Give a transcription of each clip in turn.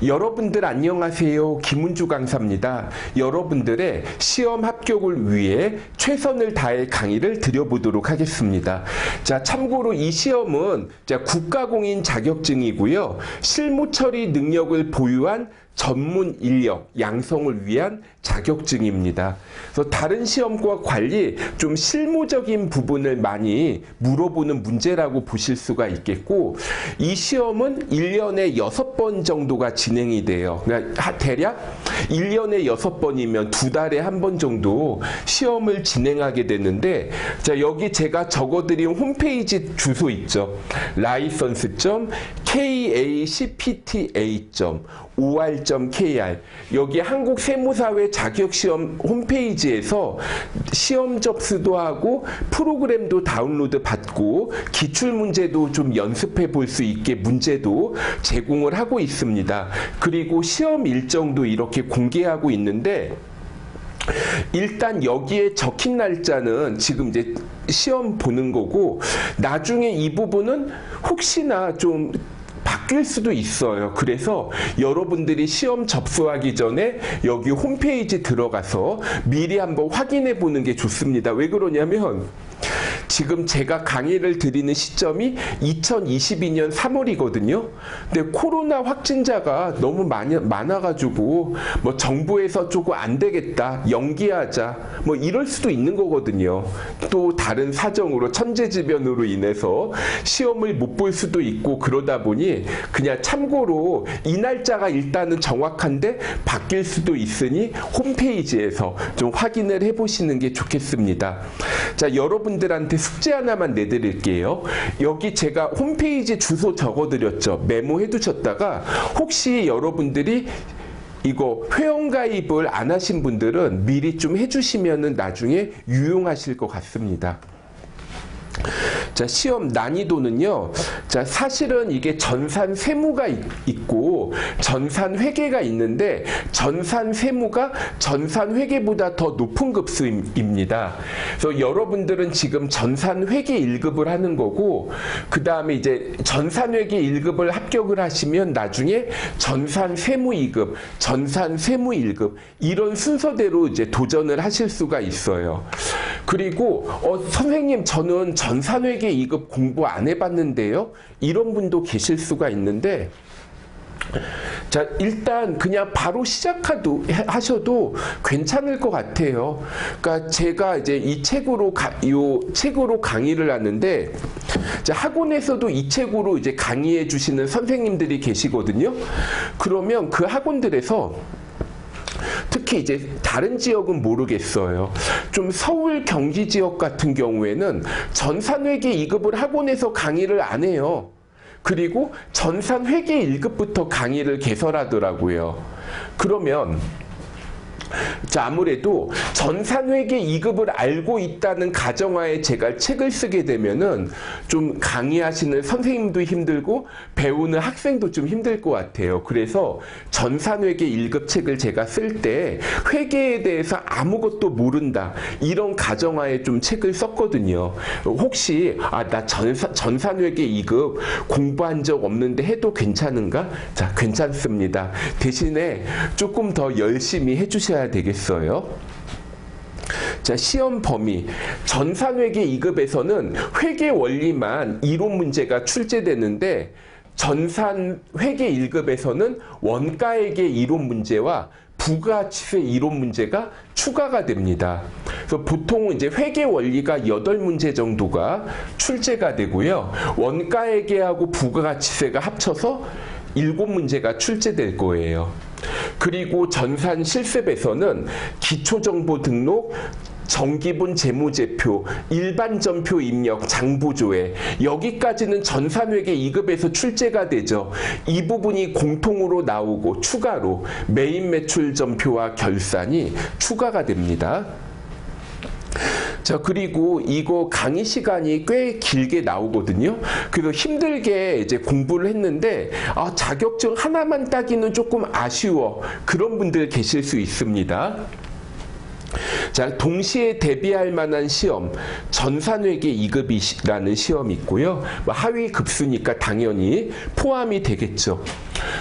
여러분들 안녕하세요. 김은주 강사입니다. 여러분들의 시험 합격을 위해 최선을 다해 강의를 드려보도록 하겠습니다. 자, 참고로 이 시험은 국가공인 자격증이고요. 실무 처리 능력을 보유한 전문 인력 양성을 위한 자격증입니다. 그래서 다른 시험과 달리 좀 실무적인 부분을 많이 물어보는 문제라고 보실 수가 있겠고, 이 시험은 1년에 6번 정도가 진행이 돼요. 그러니까 대략 1년에 6번이면 2달에 1번 정도 시험을 진행하게 되는데, 자, 여기 제가 적어드린 홈페이지 주소 있죠. license.kacpta.or.kr 여기 한국세무사회 자격시험 홈페이지에서 시험 접수도 하고 프로그램도 다운로드 받고 기출문제도 좀 연습해 볼 수 있게 문제도 제공을 하고 있습니다. 그리고 시험 일정도 이렇게 공개하고 있는데, 일단 여기에 적힌 날짜는 지금 이제 시험 보는 거고, 나중에 이 부분은 혹시나 좀 바뀔 수도 있어요. 그래서 여러분들이 시험 접수하기 전에 여기 홈페이지 들어가서 미리 한번 확인해 보는 게 좋습니다. 왜 그러냐면 지금 제가 강의를 드리는 시점이 2022년 3월이거든요. 근데 코로나 확진자가 너무 많아가지고 뭐 정부에서 조금 안 되겠다, 연기하자, 뭐 이럴 수도 있는 거거든요. 또 다른 사정으로 천재지변으로 인해서 시험을 못 볼 수도 있고, 그러다 보니 그냥 참고로 이 날짜가 일단은 정확한데 바뀔 수도 있으니 홈페이지에서 좀 확인을 해보시는 게 좋겠습니다. 자, 여러분들한테 숙제 하나만 내드릴게요. 여기 제가 홈페이지 주소 적어드렸죠. 메모해 두셨다가 혹시 여러분들이 이거 회원가입을 안 하신 분들은 미리 좀 해주시면은 나중에 유용하실 것 같습니다. 자, 시험 난이도는요. 자, 사실은 이게 전산 세무가 있고 전산 회계가 있는데, 전산 세무가 전산 회계보다 더 높은 급수입니다. 그래서 여러분들은 지금 전산 회계 1급을 하는 거고, 그 다음에 이제 전산 회계 1급을 합격을 하시면 나중에 전산 세무 2급, 전산 세무 1급 이런 순서대로 이제 도전을 하실 수가 있어요. 그리고 선생님 저는 전산회계 2급 공부 안 해봤는데요. 이런 분도 계실 수가 있는데, 자, 일단 그냥 바로 하셔도 괜찮을 것 같아요. 그러니까 제가 이제 이 책으로 강의를 하는데, 자, 학원에서도 이 책으로 이제 강의해 주시는 선생님들이 계시거든요. 그러면 그 학원들에서 특히 이제 다른 지역은 모르겠어요. 좀 서울 경기 지역 같은 경우에는 전산회계 2급을 학원에서 강의를 안 해요. 그리고 전산회계 1급부터 강의를 개설하더라고요. 그러면 자, 아무래도 전산회계 2급을 알고 있다는 가정하에 제가 책을 쓰게 되면은 좀 강의하시는 선생님도 힘들고 배우는 학생도 좀 힘들 것 같아요. 그래서 전산회계 1급 책을 제가 쓸 때 회계에 대해서 아무것도 모른다, 이런 가정하에 좀 책을 썼거든요. 혹시 나 전산회계 2급 공부한 적 없는데 해도 괜찮은가? 자, 괜찮습니다. 대신에 조금 더 열심히 해주셔야 되겠어요. 자, 시험 범위. 전산회계 2급에서는 회계 원리만 이론 문제가 출제되는데, 전산회계 1급에서는 원가액의 이론 문제와 부가치세 이론 문제가 추가가 됩니다. 그래서 보통 이제 회계 원리가 8문제 정도가 출제가 되고요. 원가액하고 부가치세가 합쳐서 7문제가 출제될 거예요. 그리고 전산 실습에서는 기초정보 등록, 정기분 재무제표, 일반전표 입력, 장부조회, 여기까지는 전산회계 2급에서 출제가 되죠. 이 부분이 공통으로 나오고 추가로 메인 매출전표와 결산이 추가가 됩니다. 자, 그리고 이거 강의 시간이 꽤 길게 나오거든요. 그래서 힘들게 이제 공부를 했는데, 자격증 하나만 따기는 조금 아쉬워, 그런 분들 계실 수 있습니다. 자, 동시에 대비할 만한 시험, 전산회계 2급이라는 시험이 있고요. 뭐 하위 급수니까 당연히 포함이 되겠죠.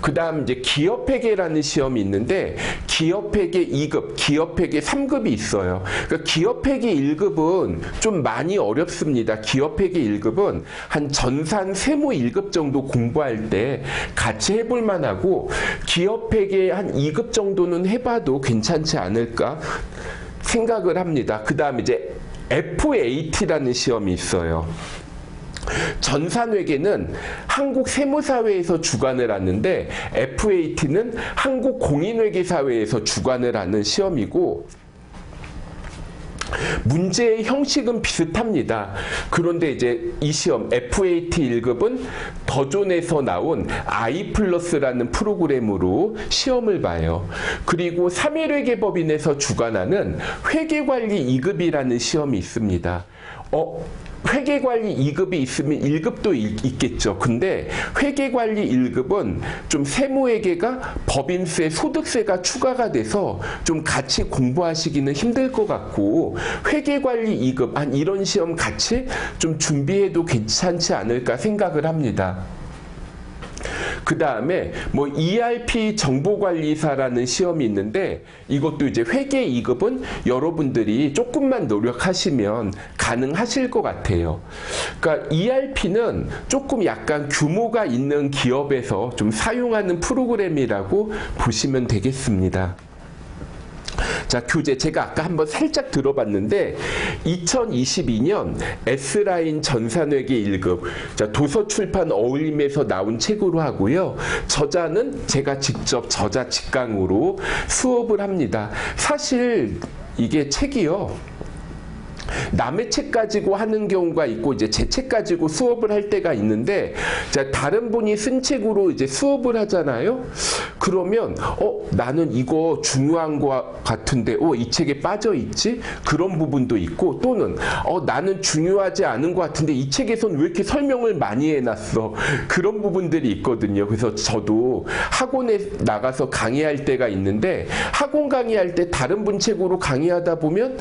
그 다음 이제 기업회계라는 시험이 있는데 기업회계 2급, 기업회계 3급이 있어요. 그러니까 기업회계 1급은 좀 많이 어렵습니다. 기업회계 1급은 한 전산 세무 1급 정도 공부할 때 같이 해볼 만하고 기업회계 한 2급 정도는 해봐도 괜찮지 않을까 생각을 합니다. 그 다음 이제 FAT라는 시험이 있어요. 전산회계는 한국세무사회에서 주관을 하는데 FAT는 한국공인회계사회에서 주관을 하는 시험이고 문제의 형식은 비슷합니다. 그런데 이제 이 시험 FAT 1급은 더존에서 나온 I+라는 프로그램으로 시험을 봐요. 그리고 3일회계법인에서 주관하는 회계관리 2급이라는 시험이 있습니다. 회계관리 2급이 있으면 1급도 있겠죠. 근데 회계관리 1급은 좀 세무회계가 법인세, 소득세가 추가가 돼서 좀 같이 공부하시기는 힘들 것 같고 회계관리 2급, 이런 시험 같이 좀 준비해도 괜찮지 않을까 생각을 합니다. 그 다음에 뭐 ERP 정보관리사라는 시험이 있는데 이것도 이제 회계 2급은 여러분들이 조금만 노력하시면 가능하실 것 같아요. 그러니까 ERP는 조금 약간 규모가 있는 기업에서 좀 사용하는 프로그램이라고 보시면 되겠습니다. 자, 교재 제가 아까 한번 살짝 들어봤는데 2022년 S라인 전산회계 1급 자, 도서출판 어울림에서 나온 책으로 하고요. 저자는 제가 직접 저자 직강으로 수업을 합니다. 사실 이게 책이요. 남의 책 가지고 하는 경우가 있고 이제 제 책 가지고 수업을 할 때가 있는데 자, 다른 분이 쓴 책으로 이제 수업을 하잖아요. 그러면 나는 이거 중요한 거 같은데 이 책에 빠져 있지? 그런 부분도 있고 또는 나는 중요하지 않은 것 같은데 이 책에선 왜 이렇게 설명을 많이 해놨어? 그런 부분들이 있거든요. 그래서 저도 학원에 나가서 강의할 때가 있는데 학원 강의할 때 다른 분 책으로 강의하다 보면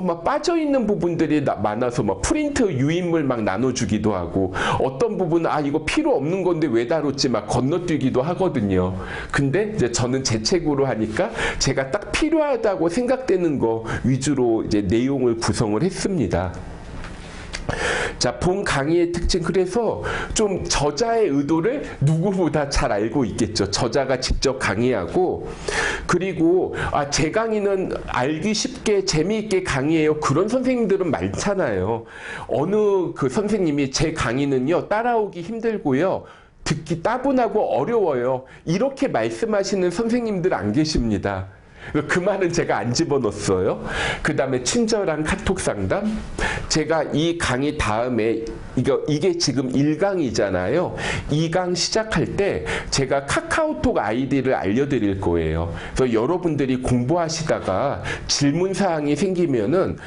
막 빠져 있는 부분들이 많아서 막 프린트 유인물 막 나눠주기도 하고 어떤 부분은 이거 필요 없는 건데 왜 다뤘지 막 건너뛰기도 하거든요. 근데 이제 저는 제 책으로 하니까 제가 딱 필요하다고 생각되는 거 위주로 이제 내용을 구성을 했습니다. 자, 본 강의의 특징 그래서 좀 저자의 의도를 누구보다 잘 알고 있겠죠. 저자가 직접 강의하고 그리고 제 강의는 알기 쉽게 재미있게 강의해요. 그런 선생님들은 많잖아요. 어느 그 선생님이 제 강의는요 따라오기 힘들고요. 듣기 따분하고 어려워요. 이렇게 말씀하시는 선생님들 안 계십니다. 그 말은 제가 안 집어넣었어요. 그 다음에 친절한 카톡 상담. 제가 이 강의 다음에 이게 지금 1강이잖아요. 2강 시작할 때 제가 카카오톡 아이디를 알려드릴 거예요. 그래서 여러분들이 공부하시다가 질문사항이 생기면은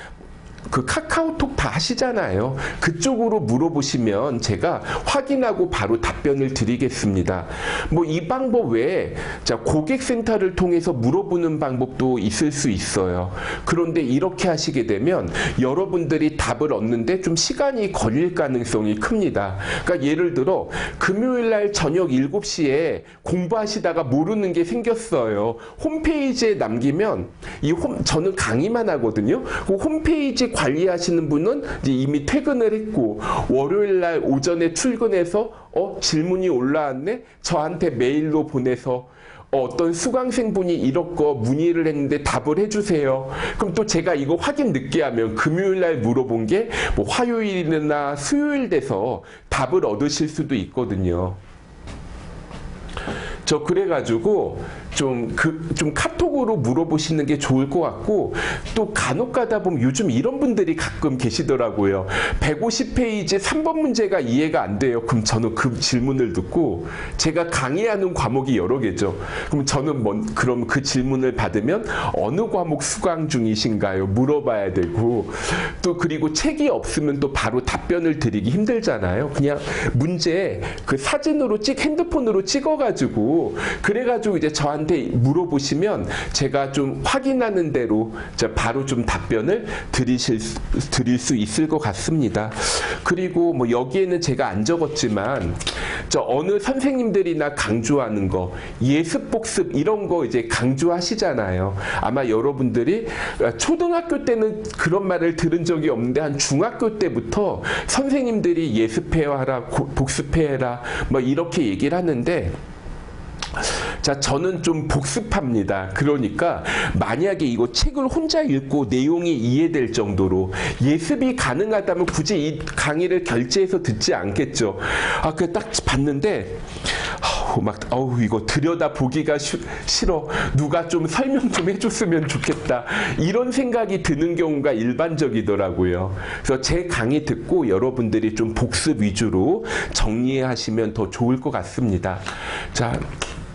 그 카카오톡 다 하시잖아요. 그쪽으로 물어보시면 제가 확인하고 바로 답변을 드리겠습니다. 뭐 이 방법 외에 자, 고객센터를 통해서 물어보는 방법도 있을 수 있어요. 그런데 이렇게 하시게 되면 여러분들이 답을 얻는데 좀 시간이 걸릴 가능성이 큽니다. 그러니까 예를 들어 금요일 날 저녁 7시에 공부하시다가 모르는 게 생겼어요. 홈페이지에 남기면 저는 강의만 하거든요. 그 홈페이지 관리하시는 분은 이제 이미 퇴근을 했고 월요일 날 오전에 출근해서 질문이 올라왔네? 저한테 메일로 보내서 어떤 수강생분이 이렇게 문의를 했는데 답을 해주세요. 그럼 또 제가 이거 확인 늦게 하면 금요일 날 물어본 게 뭐 화요일이나 수요일 돼서 답을 얻으실 수도 있거든요. 저 그래가지고 좀 카톡으로 물어보시는 게 좋을 것 같고 또 간혹 가다 보면 요즘 이런 분들이 가끔 계시더라고요. 150페이지 3번 문제가 이해가 안 돼요. 그럼 저는 그 질문을 듣고 제가 강의하는 과목이 여러 개죠. 그럼 저는 그럼 그 질문을 받으면 어느 과목 수강 중이신가요? 물어봐야 되고 또 그리고 책이 없으면 또 바로 답변을 드리기 힘들잖아요. 그냥 문제 그 사진으로 핸드폰으로 찍어가지고 그래가지고 이제 저한테 저한테 물어보시면 제가 좀 확인하는 대로 바로 좀 답변을 드릴 수 있을 것 같습니다. 그리고 뭐 여기에는 제가 안 적었지만 어느 선생님들이나 강조하는 거 예습 복습 이런 거 이제 강조하시잖아요. 아마 여러분들이 초등학교 때는 그런 말을 들은 적이 없는데 한 중학교 때부터 선생님들이 예습해와라 복습해라 뭐 이렇게 얘기를 하는데 자, 저는 좀 복습합니다. 그러니까 만약에 이거 책을 혼자 읽고 내용이 이해될 정도로 예습이 가능하다면 굳이 이 강의를 결제해서 듣지 않겠죠. 아, 그 딱 봤는데 이거 들여다 보기가 싫어. 누가 좀 설명 좀 해줬으면 좋겠다. 이런 생각이 드는 경우가 일반적이더라고요. 그래서 제 강의 듣고 여러분들이 좀 복습 위주로 정리하시면 더 좋을 것 같습니다. 자,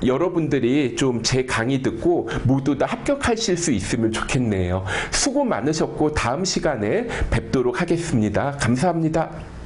여러분들이 좀 제 강의 듣고 모두 다 합격하실 수 있으면 좋겠네요. 수고 많으셨고 다음 시간에 뵙도록 하겠습니다. 감사합니다.